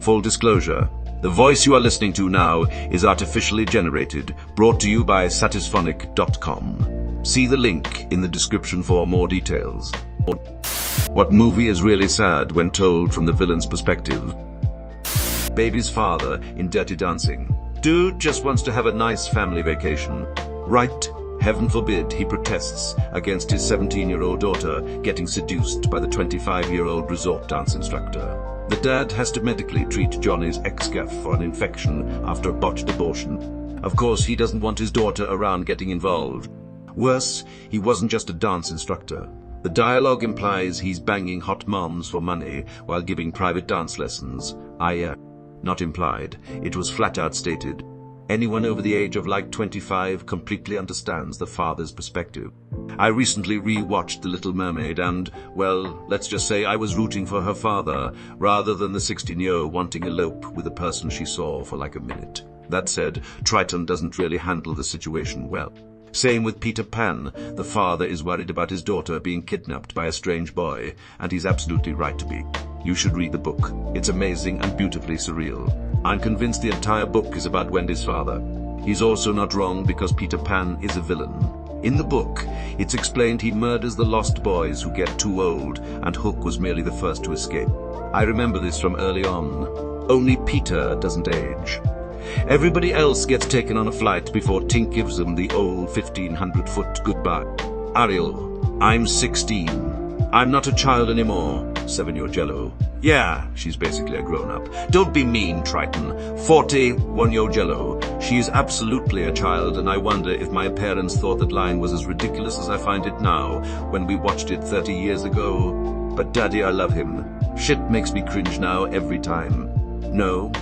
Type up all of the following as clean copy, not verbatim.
Full disclosure, the voice you are listening to now is artificially generated, brought to you by satisphonic.com. See the link in the description for more details. What movie is really sad when told from the villain's perspective? Baby's father in Dirty Dancing. Dude just wants to have a nice family vacation. Right? Heaven forbid he protests against his 17-year-old daughter getting seduced by the 25-year-old resort dance instructor. The dad has to medically treat Johnny's ex-gaff for an infection after a botched abortion. Of course, he doesn't want his daughter around getting involved. Worse, he wasn't just a dance instructor. The dialogue implies he's banging hot moms for money while giving private dance lessons. Not implied, it was flat out stated. Anyone over the age of like 25 completely understands the father's perspective. I recently re-watched The Little Mermaid and, well, let's just say I was rooting for her father, rather than the 16-year-old wanting to elope with a person she saw for like a minute. That said, Triton doesn't really handle the situation well. Same with Peter Pan. The father is worried about his daughter being kidnapped by a strange boy, and he's absolutely right to be. You should read the book. It's amazing and beautifully surreal. I'm convinced the entire book is about Wendy's father. He's also not wrong because Peter Pan is a villain. In the book, it's explained he murders the lost boys who get too old, and Hook was merely the first to escape. I remember this from early on. Only Peter doesn't age. Everybody else gets taken on a flight before Tink gives them the old 1,500-foot goodbye. Ariel, I'm 16. I'm not a child anymore. 7-year Jello. Yeah, she's basically a grown-up. Don't be mean, Triton. 41-year Jello. She is absolutely a child, and I wonder if my parents thought that line was as ridiculous as I find it now, when we watched it 30 years ago. But Daddy, I love him. Shit makes me cringe now every time. No.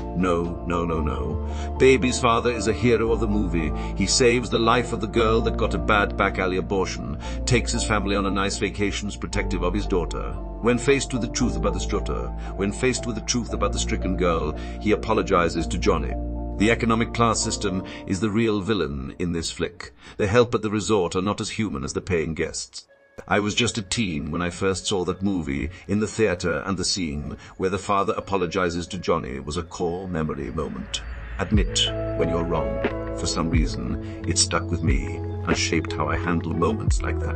Baby's father is a hero of the movie. He saves the life of the girl that got a bad back alley abortion, takes his family on a nice vacations protective of his daughter. When faced with the truth about the stricken girl, he apologizes to Johnny. The economic class system is the real villain in this flick. The help at the resort are not as human as the paying guests. I was just a teen when I first saw that movie in the theater, and the scene where the father apologizes to Johnny was a core memory moment. Admit when you're wrong. For some reason, it stuck with me and shaped how I handle moments like that.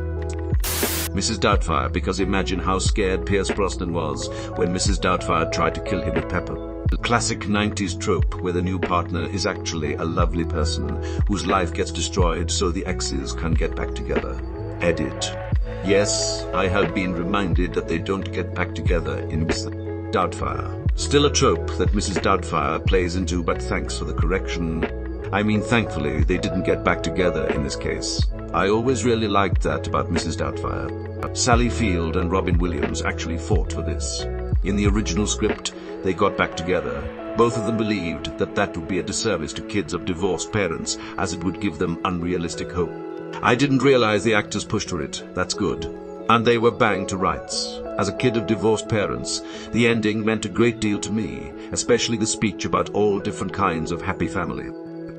Mrs. Doubtfire, because imagine how scared Pierce Brosnan was when Mrs. Doubtfire tried to kill him with pepper. The classic 90s trope where the new partner is actually a lovely person whose life gets destroyed so the exes can get back together. Edit. Yes, I have been reminded that they don't get back together in Mrs. Doubtfire. Still a trope that Mrs. Doubtfire plays into, but thanks for the correction. I mean, thankfully, they didn't get back together in this case. I always really liked that about Mrs. Doubtfire. Sally Field and Robin Williams actually fought for this. In the original script, they got back together. Both of them believed that that would be a disservice to kids of divorced parents, as it would give them unrealistic hope. I didn't realize the actors pushed for it. That's good. And they were banged to rights. As a kid of divorced parents, the ending meant a great deal to me, especially the speech about all different kinds of happy family.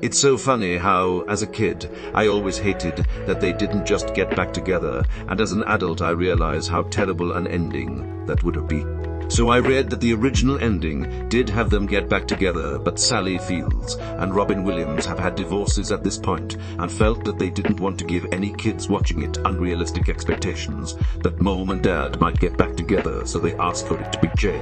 It's so funny how, as a kid, I always hated that they didn't just get back together, and as an adult I realize how terrible an ending that would have been. So I read that the original ending did have them get back together, but Sally Fields and Robin Williams have had divorces at this point and felt that they didn't want to give any kids watching it unrealistic expectations that Mom and Dad might get back together, so they asked for it to be Jane.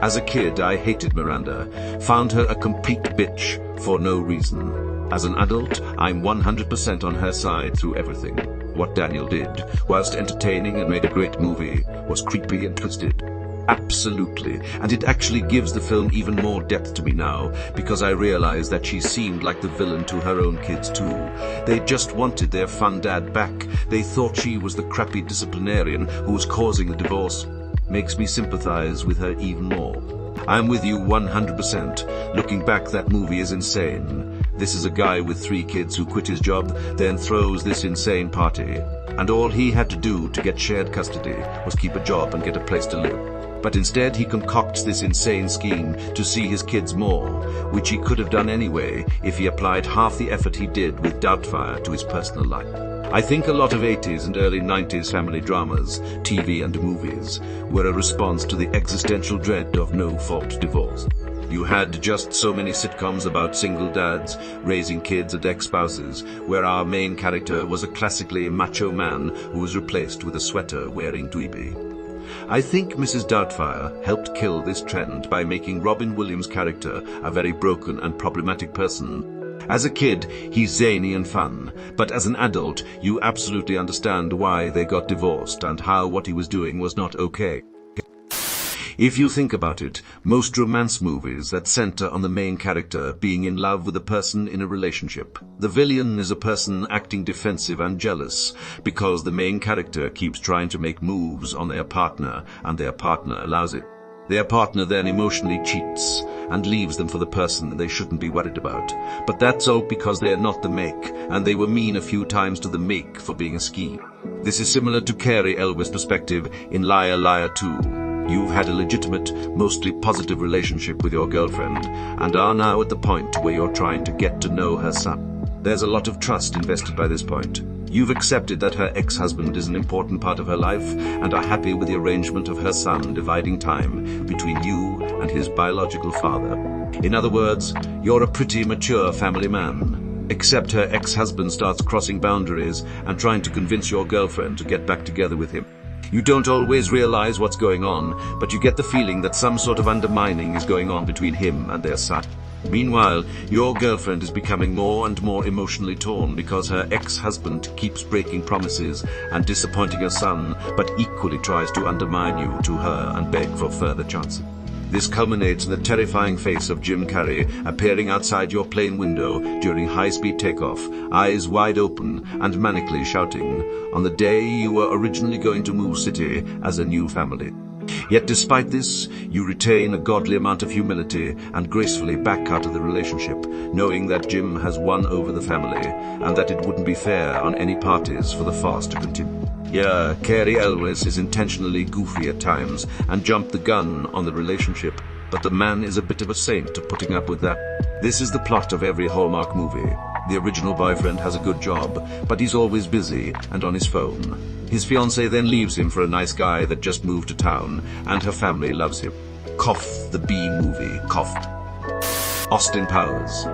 As a kid, I hated Miranda, found her a complete bitch for no reason. As an adult, I'm 100% on her side through everything. What Daniel did, whilst entertaining and made a great movie, was creepy and twisted. Absolutely, and it actually gives the film even more depth to me now, because I realize that she seemed like the villain to her own kids too. They just wanted their fun dad back. They thought she was the crappy disciplinarian who was causing the divorce. Makes me sympathize with her even more. I'm with you 100%. Looking back, that movie is insane. This is a guy with 3 kids who quit his job, then throws this insane party. And all he had to do to get shared custody was keep a job and get a place to live. But instead he concocts this insane scheme to see his kids more, which he could have done anyway if he applied half the effort he did with Doubtfire to his personal life. I think a lot of 80s and early 90s family dramas, TV and movies, were a response to the existential dread of no-fault divorce. You had just so many sitcoms about single dads, raising kids and ex-spouses, where our main character was a classically macho man who was replaced with a sweater-wearing dweeby. I think Mrs. Doubtfire helped kill this trend by making Robin Williams' character a very broken and problematic person. As a kid, he's zany and fun, but as an adult, you absolutely understand why they got divorced and how what he was doing was not okay. If you think about it, most romance movies that center on the main character being in love with a person in a relationship, the villain is a person acting defensive and jealous because the main character keeps trying to make moves on their partner and their partner allows it. Their partner then emotionally cheats and leaves them for the person they shouldn't be worried about. But that's all because they're not the make, and they were mean a few times to the make for being a scheme. This is similar to Carrie Elwes' perspective in Liar Liar 2. You've had a legitimate, mostly positive relationship with your girlfriend, and are now at the point where you're trying to get to know her son. There's a lot of trust invested by this point. You've accepted that her ex-husband is an important part of her life and are happy with the arrangement of her son dividing time between you and his biological father. In other words, you're a pretty mature family man. Except her ex-husband starts crossing boundaries and trying to convince your girlfriend to get back together with him. You don't always realize what's going on, but you get the feeling that some sort of undermining is going on between him and their son. Meanwhile, your girlfriend is becoming more and more emotionally torn because her ex-husband keeps breaking promises and disappointing her son, but equally tries to undermine you to her and beg for further chances. This culminates in the terrifying face of Jim Carrey appearing outside your plane window during high-speed takeoff, eyes wide open and manically shouting, on the day you were originally going to move city as a new family. Yet despite this, you retain a godly amount of humility and gracefully back out of the relationship, knowing that Jim has won over the family and that it wouldn't be fair on any parties for the farce to continue. Yeah, Carrie Elwes is intentionally goofy at times and jumped the gun on the relationship, but the man is a bit of a saint at putting up with that. This is the plot of every Hallmark movie. The original boyfriend has a good job, but he's always busy and on his phone. His fiancée then leaves him for a nice guy that just moved to town, and her family loves him. Cough, the B movie, cough. Austin Powers.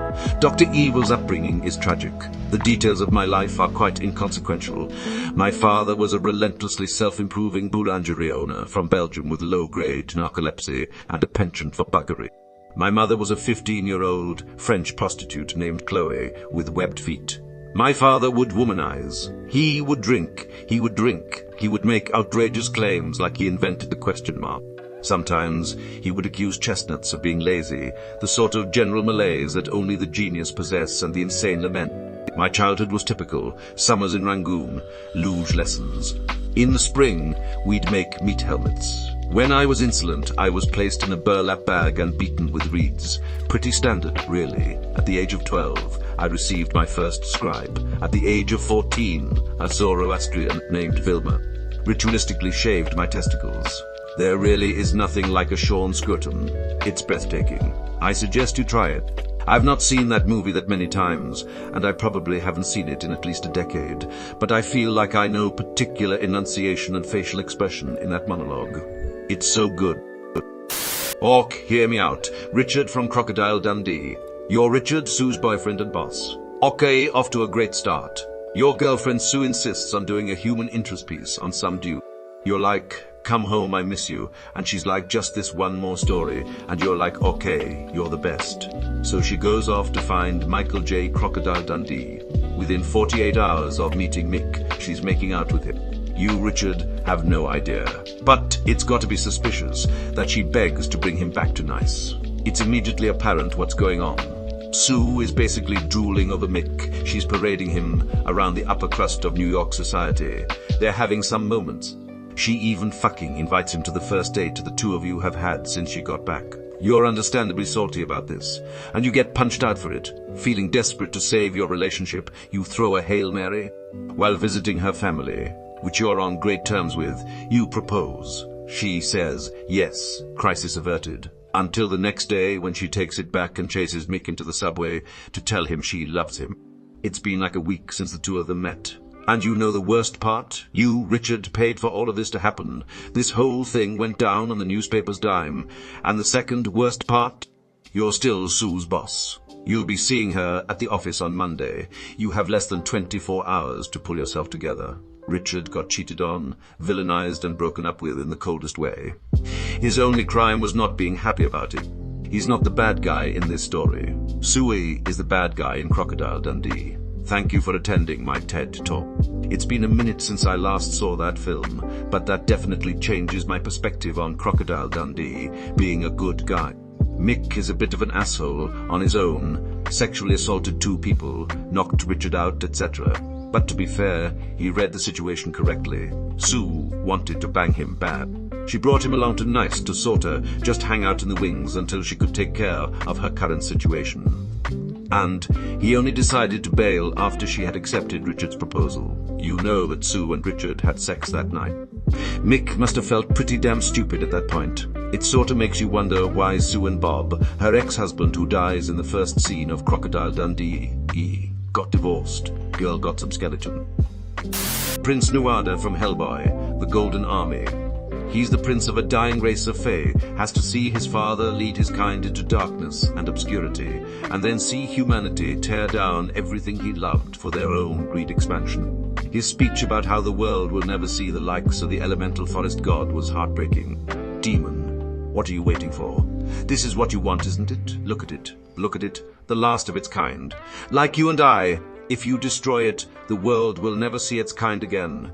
Dr. Evil's upbringing is tragic. The details of my life are quite inconsequential. My father was a relentlessly self-improving boulangerie owner from Belgium with low-grade narcolepsy and a penchant for buggery. My mother was a 15-year-old French prostitute named Chloe with webbed feet. My father would womanize. He would drink. He would make outrageous claims like he invented the question mark. Sometimes he would accuse chestnuts of being lazy, the sort of general malaise that only the genius possess and the insane lament. My childhood was typical. Summers in Rangoon, luge lessons. In the spring, we'd make meat helmets. When I was insolent, I was placed in a burlap bag and beaten with reeds. Pretty standard, really. At the age of 12, I received my first scribe. At the age of 14, a Zoroastrian named Vilma ritualistically shaved my testicles. There really is nothing like a shorn scrotum. It's breathtaking. I suggest you try it. I've not seen that movie that many times, and I probably haven't seen it in at least a decade, but I feel like I know particular enunciation and facial expression in that monologue. It's so good. Orc, hear me out. Richard from Crocodile Dundee. You're Richard, Sue's boyfriend and boss. Okay, off to a great start. Your girlfriend Sue insists on doing a human interest piece on some dude. You're like, come home, I miss you. And she's like, just this one more story. And you're like, okay, you're the best. So she goes off to find Michael J. Crocodile Dundee. Within 48 hours of meeting Mick, she's making out with him. You, Richard, have no idea. But it's got to be suspicious that she begs to bring him back to Nice. It's immediately apparent what's going on. Sue is basically drooling over Mick. She's parading him around the upper crust of New York society. They're having some moments. She even fucking invites him to the first date the two of you have had since she got back. You're understandably salty about this, and you get punched out for it. Feeling desperate to save your relationship, you throw a Hail Mary. While visiting her family, which you're on great terms with, you propose. She says, yes, crisis averted. Until the next day when she takes it back and chases Mick into the subway to tell him she loves him. It's been like a week since the two of them met. And you know the worst part? You, Richard, paid for all of this to happen. This whole thing went down on the newspaper's dime. And the second worst part? You're still Sue's boss. You'll be seeing her at the office on Monday. You have less than 24 hours to pull yourself together. Richard got cheated on, villainized and broken up with in the coldest way. His only crime was not being happy about it. He's not the bad guy in this story. Suey is the bad guy in Crocodile Dundee. Thank you for attending my TED Talk. It's been a minute since I last saw that film, but that definitely changes my perspective on Crocodile Dundee being a good guy. Mick is a bit of an asshole on his own, sexually assaulted 2 people, knocked Richard out, etc. But to be fair, he read the situation correctly. Sue wanted to bang him bad. She brought him along to Nice to sort her, just hang out in the wings until she could take care of her current situation. And he only decided to bail after she had accepted Richard's proposal. You know that Sue and Richard had sex that night. Mick must have felt pretty damn stupid at that point. It sorta makes you wonder why Sue and Bob, her ex-husband who dies in the first scene of Crocodile Dundee, got divorced. Girl got some skeleton. Prince Nuada from Hellboy, the Golden Army. He's the prince of a dying race of Fae, has to see his father lead his kind into darkness and obscurity, and then see humanity tear down everything he loved for their own greed expansion. His speech about how the world will never see the likes of the elemental forest god was heartbreaking. Demon, what are you waiting for? This is what you want, isn't it? Look at it. Look at it. The last of its kind. Like you and I, if you destroy it, the world will never see its kind again.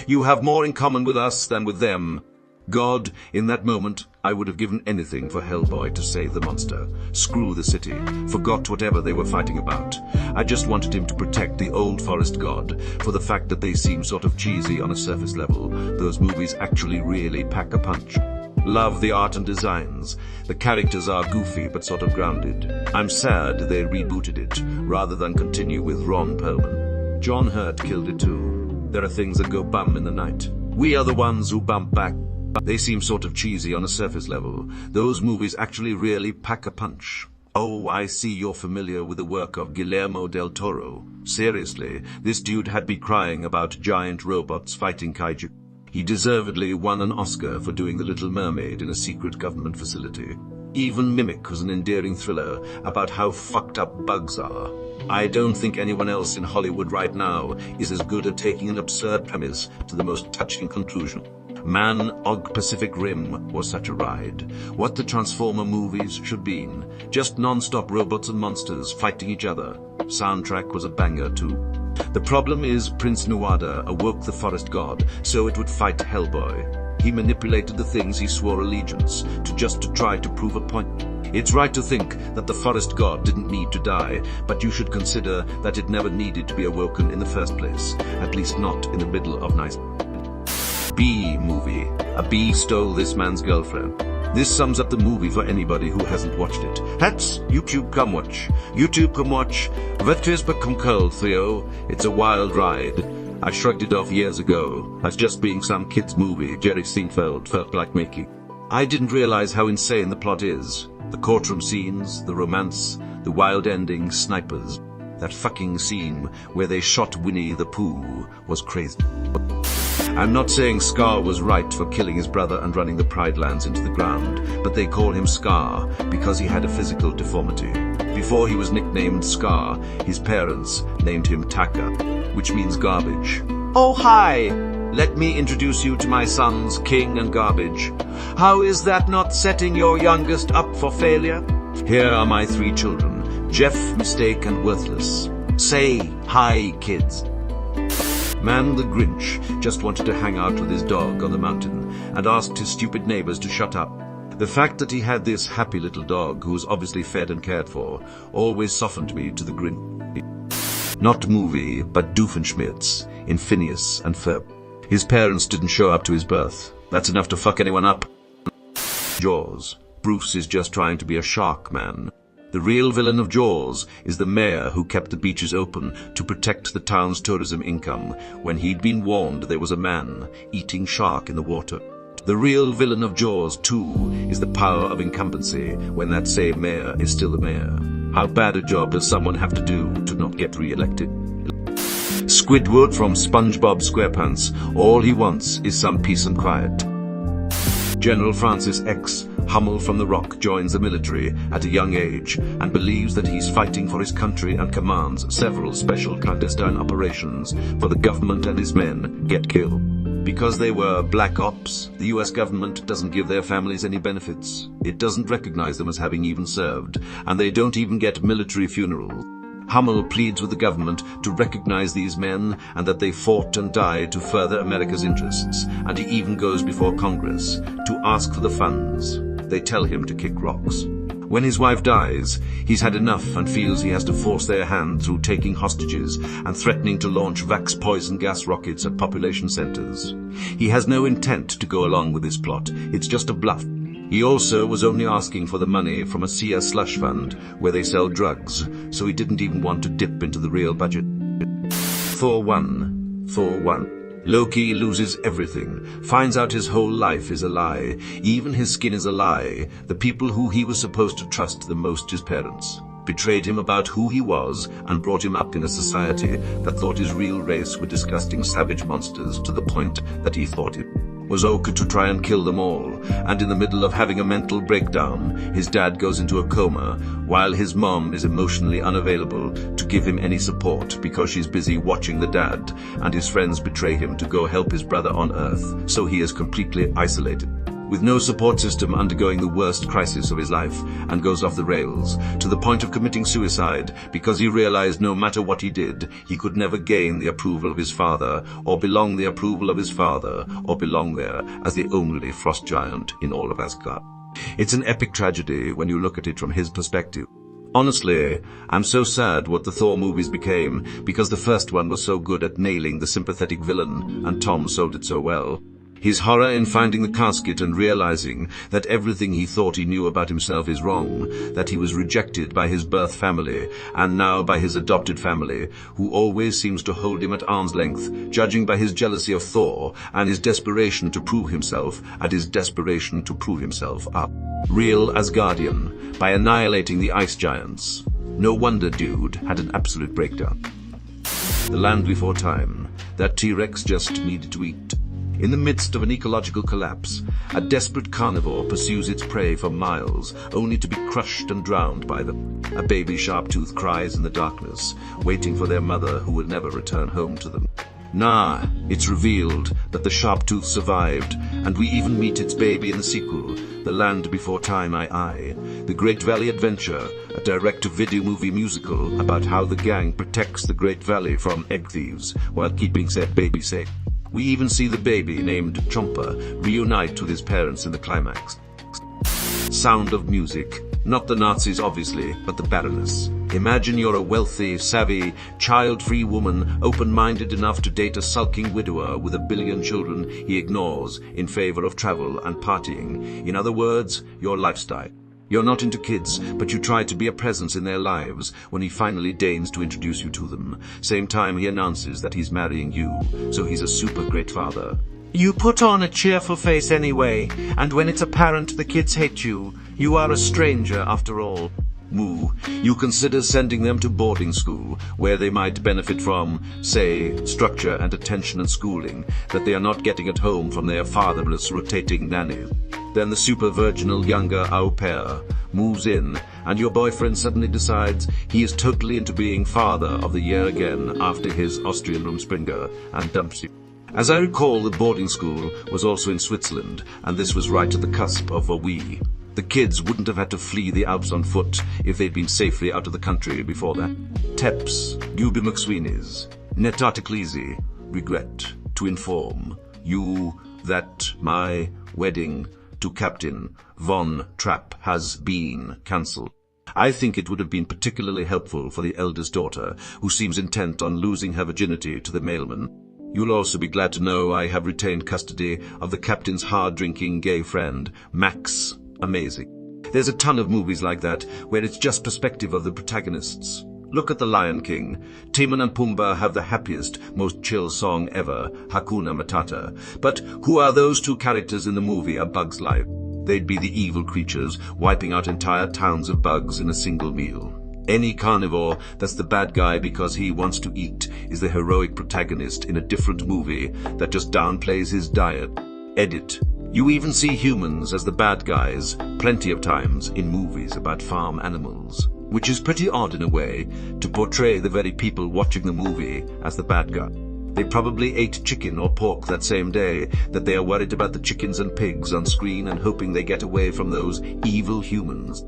You have more in common with us than with them. God, in that moment, I would have given anything for Hellboy to save the monster. Screw the city. Forgot whatever they were fighting about. I just wanted him to protect the old forest god. For the fact that they seem sort of cheesy on a surface level, those movies actually really pack a punch. Love the art and designs. The characters are goofy but sort of grounded. I'm sad they rebooted it, rather than continue with Ron Perlman. John Hurt killed it too. There are things that go bum in the night. We are the ones who bump back. They seem sort of cheesy on a surface level. Those movies actually really pack a punch. Oh, I see you're familiar with the work of Guillermo del Toro. Seriously, this dude had me crying about giant robots fighting kaiju. He deservedly won an Oscar for doing The Little Mermaid in a secret government facility. Even Mimic was an endearing thriller about how fucked up bugs are. I don't think anyone else in Hollywood right now is as good at taking an absurd premise to the most touching conclusion. Man Og Pacific Rim was such a ride. What the Transformer movies should been. Just non-stop robots and monsters fighting each other. Soundtrack was a banger too. The problem is Prince Nuada awoke the forest god so it would fight Hellboy. He manipulated the things he swore allegiance to try to prove a point. It's right to think that the forest god didn't need to die, but you should consider that it never needed to be awoken in the first place, at least not in the middle of night. Bee movie. A bee stole this man's girlfriend. This sums up the movie for anybody who hasn't watched it. Hats, YouTube come watch. YouTube come watch. Vetters become curled, Theo. It's a wild ride. I shrugged it off years ago as just being some kid's movie Jerry Seinfeld felt like making. I didn't realize how insane the plot is. The courtroom scenes, the romance, the wild ending, snipers. That fucking scene where they shot Winnie the Pooh was crazy. I'm not saying Scar was right for killing his brother and running the Pride Lands into the ground, but they call him Scar because he had a physical deformity. Before he was nicknamed Scar, his parents named him Taka, which means garbage. Oh hi! Let me introduce you to my sons, King and Garbage. How is that not setting your youngest up for failure? Here are my 3 children, Jeff, Mistake and Worthless. Say hi, kids. Man the Grinch just wanted to hang out with his dog on the mountain and asked his stupid neighbors to shut up. The fact that he had this happy little dog who was obviously fed and cared for always softened me to the Grinch. Not movie, but Doofenshmirtz in Phineas and Ferb. His parents didn't show up to his birth. That's enough to fuck anyone up. Jaws. Bruce is just trying to be a shark man. The real villain of Jaws is the mayor who kept the beaches open to protect the town's tourism income when he'd been warned there was a man eating shark in the water. The real villain of Jaws, too, is the power of incumbency when that same mayor is still the mayor. How bad a job does someone have to do to not get re-elected? Squidward from SpongeBob SquarePants, all he wants is some peace and quiet. General Francis X Hummel from the Rock joins the military at a young age and believes that he's fighting for his country and commands several special clandestine operations for the government, and his men get killed. Because they were black ops, the US government doesn't give their families any benefits. It doesn't recognize them as having even served, and they don't even get military funerals. Hummel pleads with the government to recognize these men and that they fought and died to further America's interests, and he even goes before Congress to ask for the funds. They tell him to kick rocks. When his wife dies, he's had enough and feels he has to force their hand through taking hostages and threatening to launch Vax poison gas rockets at population centers. He has no intent to go along with this plot. It's just a bluff. He also was only asking for the money from a CS slush fund where they sell drugs, so he didn't even want to dip into the real budget. Thor 1. Loki loses everything, finds out his whole life is a lie, even his skin is a lie. The people who he was supposed to trust the most, his parents, betrayed him about who he was and brought him up in a society that thought his real race were disgusting savage monsters, to the point that he thought it was okay to try and kill them all. And in the middle of having a mental breakdown, his dad goes into a coma, while his mom is emotionally unavailable to give him any support because she's busy watching the dad, and his friends betray him to go help his brother on Earth, so he is completely isolated, with no support system, undergoing the worst crisis of his life, and goes off the rails, to the point of committing suicide because he realized no matter what he did, he could never gain the approval of his father, or belong there as the only frost giant in all of Asgard. It's an epic tragedy when you look at it from his perspective. Honestly, I'm so sad what the Thor movies became, because the first one was so good at nailing the sympathetic villain, and Tom sold it so well. His horror in finding the casket and realizing that everything he thought he knew about himself is wrong, that he was rejected by his birth family and now by his adopted family, who always seems to hold him at arm's length, judging by his jealousy of Thor and his desperation to prove himself up. Real Asgardian, by annihilating the ice giants. No wonder dude had an absolute breakdown. The land before time. That T-Rex just needed to eat. In the midst of an ecological collapse, a desperate carnivore pursues its prey for miles, only to be crushed and drowned by them. A baby sharp-tooth cries in the darkness, waiting for their mother who will never return home to them. It's revealed that the sharp-tooth survived, and we even meet its baby in the sequel, The Land Before Time I. The Great Valley Adventure, a direct-to-video movie musical about how the gang protects the Great Valley from egg thieves while keeping said baby safe. We even see the baby, named Chomper, reunite with his parents in the climax. Sound of Music. Not the Nazis, obviously, but the Baroness. Imagine you're a wealthy, savvy, child-free woman, open-minded enough to date a sulking widower with 1 billion children he ignores in favor of travel and partying. In other words, your lifestyle. You're not into kids, but you try to be a presence in their lives when he finally deigns to introduce you to them. Same time he announces that he's marrying you, so he's a super great father. You put on a cheerful face anyway, and when it's apparent the kids hate you, you are a stranger after all. Moo, you consider sending them to boarding school, where they might benefit from, say, structure and attention and schooling that they are not getting at home from their fatherless rotating nanny. Then the super virginal younger au pair moves in, and your boyfriend suddenly decides he is totally into being father of the year again after his Austrian Rumspringa, and dumps you. As I recall, the boarding school was also in Switzerland, and this was right at the cusp of a we. The kids wouldn't have had to flee the Alps on foot if they'd been safely out of the country before that. Teps, Newby McSweeney's, Net Articlesi, regret to inform you that my wedding to Captain Von Trapp has been cancelled. I think it would have been particularly helpful for the eldest daughter, who seems intent on losing her virginity to the mailman. You'll also be glad to know I have retained custody of the captain's hard-drinking gay friend, Max. Amazing. There's a ton of movies like that, where it's just perspective of the protagonists. Look at The Lion King. Timon and Pumbaa have the happiest, most chill song ever, Hakuna Matata. But who are those two characters in the movie A Bug's Life? They'd be the evil creatures, wiping out entire towns of bugs in a single meal. Any carnivore that's the bad guy because he wants to eat is the heroic protagonist in a different movie that just downplays his diet. Edit. You even see humans as the bad guys plenty of times in movies about farm animals, which is pretty odd in a way to portray the very people watching the movie as the bad guy. They probably ate chicken or pork that same day that they are worried about the chickens and pigs on screen and hoping they get away from those evil humans.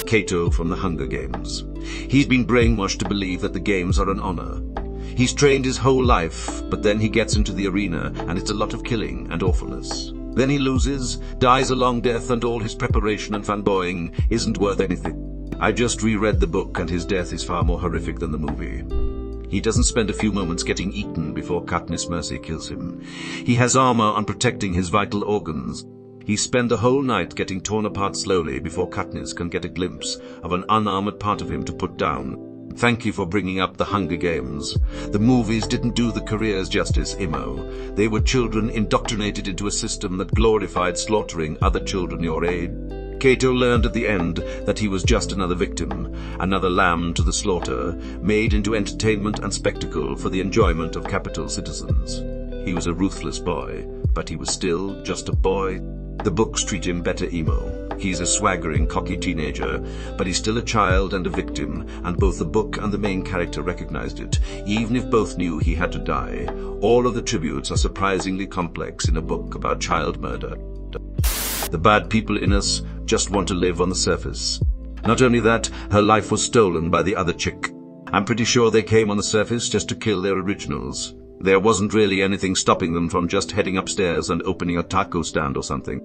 Kato from the Hunger Games. He's been brainwashed to believe that the games are an honor. He's trained his whole life, but then he gets into the arena and it's a lot of killing and awfulness. Then he loses, dies a long death, and all his preparation and fanboying isn't worth anything. I just reread the book and his death is far more horrific than the movie. He doesn't spend a few moments getting eaten before Katniss Mercy kills him. He has armor on protecting his vital organs. He spent the whole night getting torn apart slowly before Katniss can get a glimpse of an unarmored part of him to put down. Thank you for bringing up the Hunger Games. The movies didn't do the careers justice, Imo. They were children indoctrinated into a system that glorified slaughtering other children your age. Kato learned at the end that he was just another victim, another lamb to the slaughter, made into entertainment and spectacle for the enjoyment of capital citizens. He was a ruthless boy, but he was still just a boy. The books treat him better, Imo. He's a swaggering, cocky teenager, but he's still a child and a victim, and both the book and the main character recognized it, even if both knew he had to die. All of the tributes are surprisingly complex in a book about child murder. The bad people in us just want to live on the surface. Not only that, her life was stolen by the other chick. I'm pretty sure they came on the surface just to kill their originals. There wasn't really anything stopping them from just heading upstairs and opening a taco stand or something.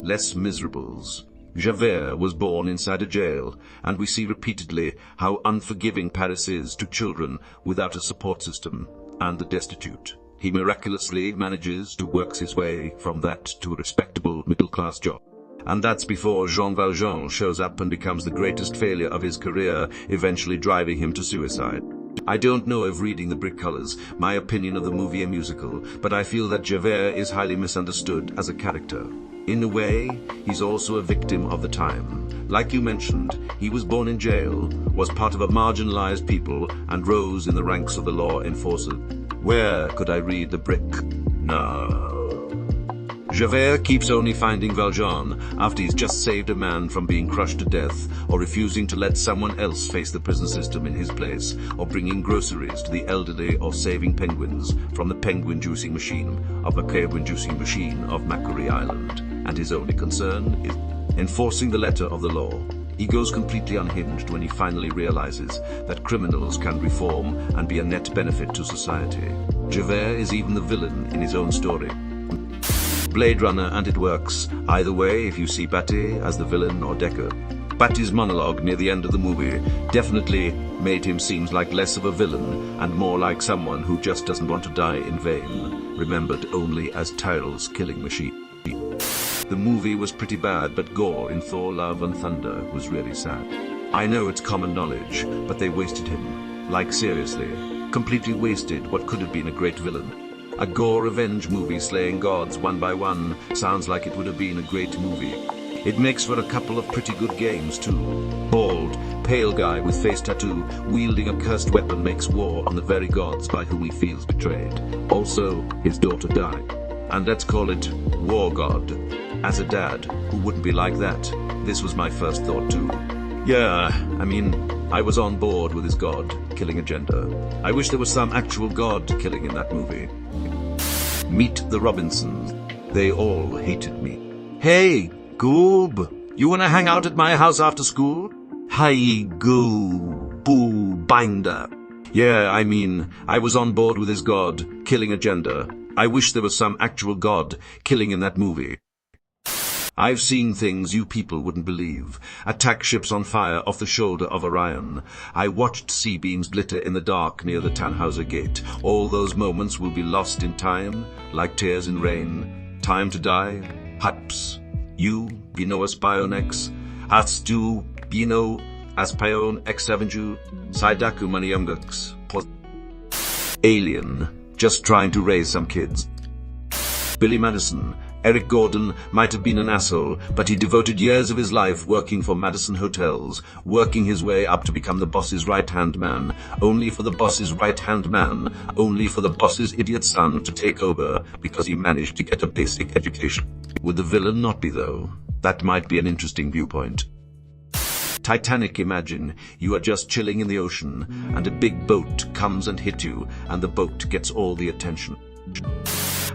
Les Miserables. Javert was born inside a jail, and we see repeatedly how unforgiving Paris is to children without a support system and the destitute. He miraculously manages to work his way from that to a respectable middle-class job. And that's before Jean Valjean shows up and becomes the greatest failure of his career, eventually driving him to suicide. I don't know if reading The Brick Colors, my opinion of the movie a musical, but I feel that Javert is highly misunderstood as a character. In a way, he's also a victim of the time. Like you mentioned, he was born in jail, was part of a marginalized people, and rose in the ranks of the law enforcers. Where could I read The Brick? No. Javert keeps only finding Valjean after he's just saved a man from being crushed to death, or refusing to let someone else face the prison system in his place, or bringing groceries to the elderly, or saving penguins from the penguin juicing machine of Macquarie Island. And his only concern is enforcing the letter of the law. He goes completely unhinged when he finally realizes that criminals can reform and be a net benefit to society. Javert is even the villain in his own story. Blade Runner, and it works either way if you see Batty as the villain or Decker. Batty's monologue near the end of the movie definitely made him seem like less of a villain and more like someone who just doesn't want to die in vain, remembered only as Tyrell's killing machine. The movie was pretty bad, but gore in Thor, Love and Thunder was really sad. I know it's common knowledge, but they wasted him. Like seriously, completely wasted what could have been a great villain. A gore revenge movie slaying gods one by one sounds like it would have been a great movie. It makes for a couple of pretty good games too. Bald, pale guy with face tattoo, wielding a cursed weapon makes war on the very gods by whom he feels betrayed. Also, his daughter died. And let's call it War God. As a dad, who wouldn't be like that? This was my first thought too. Yeah, I was on board with his god killing agenda. I wish there was some actual god killing in that movie. Meet the Robinsons. They all hated me. Hey, Goob, you wanna hang out at my house after school? Hi, Goob, boo, binder. Yeah, I was on board with his god killing agenda. I wish there was some actual god killing in that movie. I've seen things you people wouldn't believe. Attack ships on fire off the shoulder of Orion. I watched sea beams glitter in the dark near the Tannhauser Gate. All those moments will be lost in time, like tears in rain. Time to die? Haps. You, Bino Aspion X. Hast du, Bino Aspion X Avenue. Saidaku Maniumgux. Alien. Just trying to raise some kids. Billy Madison. Eric Gordon might have been an asshole, but he devoted years of his life working for Madison Hotels, working his way up to become the boss's right-hand man, only for the boss's right-hand man, only for the boss's idiot son to take over because he managed to get a basic education. Would the villain not be, though? That might be an interesting viewpoint. Titanic, imagine. You are just chilling in the ocean, and a big boat comes and hits you, and the boat gets all the attention.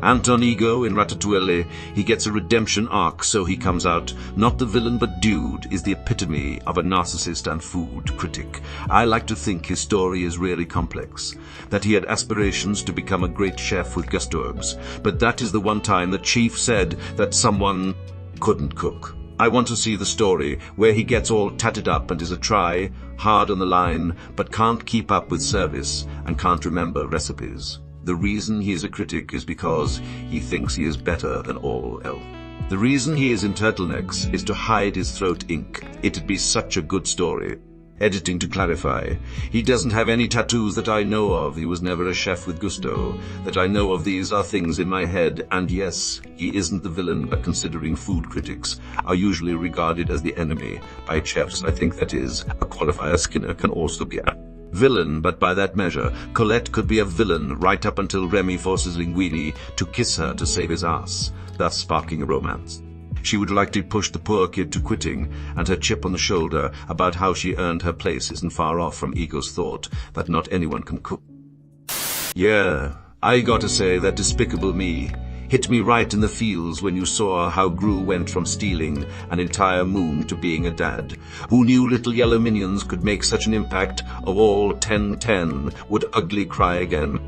Anton Ego in Ratatouille, he gets a redemption arc, so he comes out not the villain but dude, is the epitome of a narcissist and food critic. I like to think his story is really complex, that he had aspirations to become a great chef with Gustavs, but that is the one time the chief said that someone couldn't cook. I want to see the story where he gets all tatted up and is a try, hard on the line, but can't keep up with service and can't remember recipes. The reason he is a critic is because he thinks he is better than all else. The reason he is in turtlenecks is to hide his throat ink. It'd be such a good story. Editing to clarify. He doesn't have any tattoos that I know of. He was never a chef with gusto. That I know of, these are things in my head. And yes, he isn't the villain, but considering food critics are usually regarded as the enemy by chefs, I think that is a qualifier. Skinner can also be a villain, but by that measure, Colette could be a villain right up until Remy forces Linguini to kiss her to save his ass, thus sparking a romance. She would likely push the poor kid to quitting, and her chip on the shoulder about how she earned her place isn't far off from Ego's thought that not anyone can cook. Yeah, I gotta say that Despicable Me hit me right in the feels when you saw how Gru went from stealing an entire moon to being a dad. Who knew little yellow minions could make such an impact? Of all 10 would ugly cry again.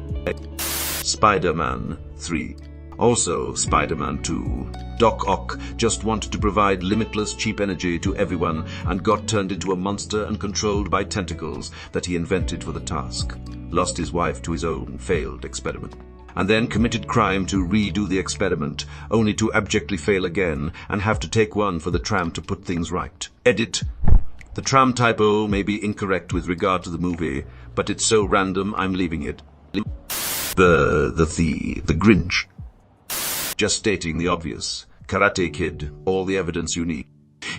Spider-Man 3. Also Spider-Man 2. Doc Ock just wanted to provide limitless cheap energy to everyone and got turned into a monster and controlled by tentacles that he invented for the task. Lost his wife to his own failed experiment. And then committed crime to redo the experiment, only to abjectly fail again and have to take one for the tram to put things right. Edit. The tram typo may be incorrect with regard to the movie, but it's so random I'm leaving it. The Grinch. Just stating the obvious. Karate Kid, all the evidence you need.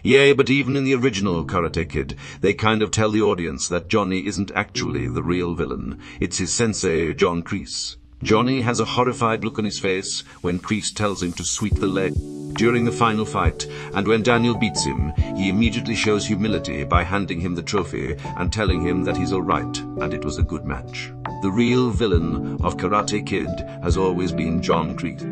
Yeah, but even in the original Karate Kid, they kind of tell the audience that Johnny isn't actually the real villain. It's his sensei, John Kreese. Johnny has a horrified look on his face when Kreese tells him to sweep the leg during the final fight, and when Daniel beats him, he immediately shows humility by handing him the trophy and telling him that he's alright, and it was a good match. The real villain of Karate Kid has always been John Kreese.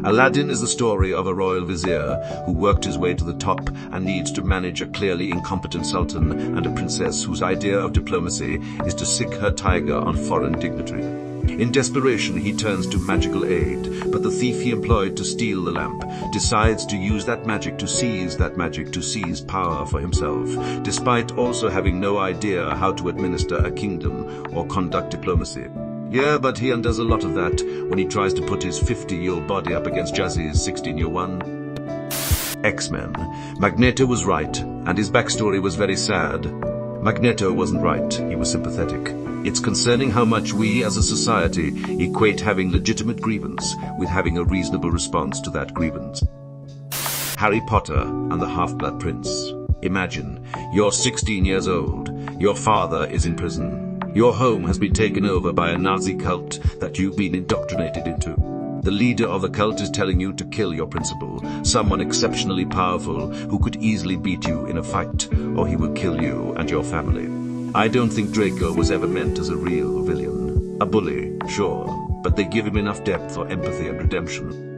Aladdin is the story of a royal vizier who worked his way to the top and needs to manage a clearly incompetent sultan and a princess whose idea of diplomacy is to sick her tiger on foreign dignitary. In desperation, he turns to magical aid, but the thief he employed to steal the lamp decides to use that magic to seize power for himself, despite also having no idea how to administer a kingdom or conduct diplomacy. Yeah, but he undoes a lot of that when he tries to put his 50-year-old body up against Jazzy's 16-year one. X-Men. Magneto was right, and his backstory was very sad. Magneto wasn't right, he was sympathetic. It's concerning how much we as a society equate having legitimate grievance with having a reasonable response to that grievance. Harry Potter and the Half-Blood Prince. Imagine, you're 16 years old, your father is in prison. Your home has been taken over by a Nazi cult that you've been indoctrinated into. The leader of the cult is telling you to kill your principal, someone exceptionally powerful who could easily beat you in a fight, or he will kill you and your family. I don't think Draco was ever meant as a real villain. A bully, sure, but they give him enough depth for empathy and redemption.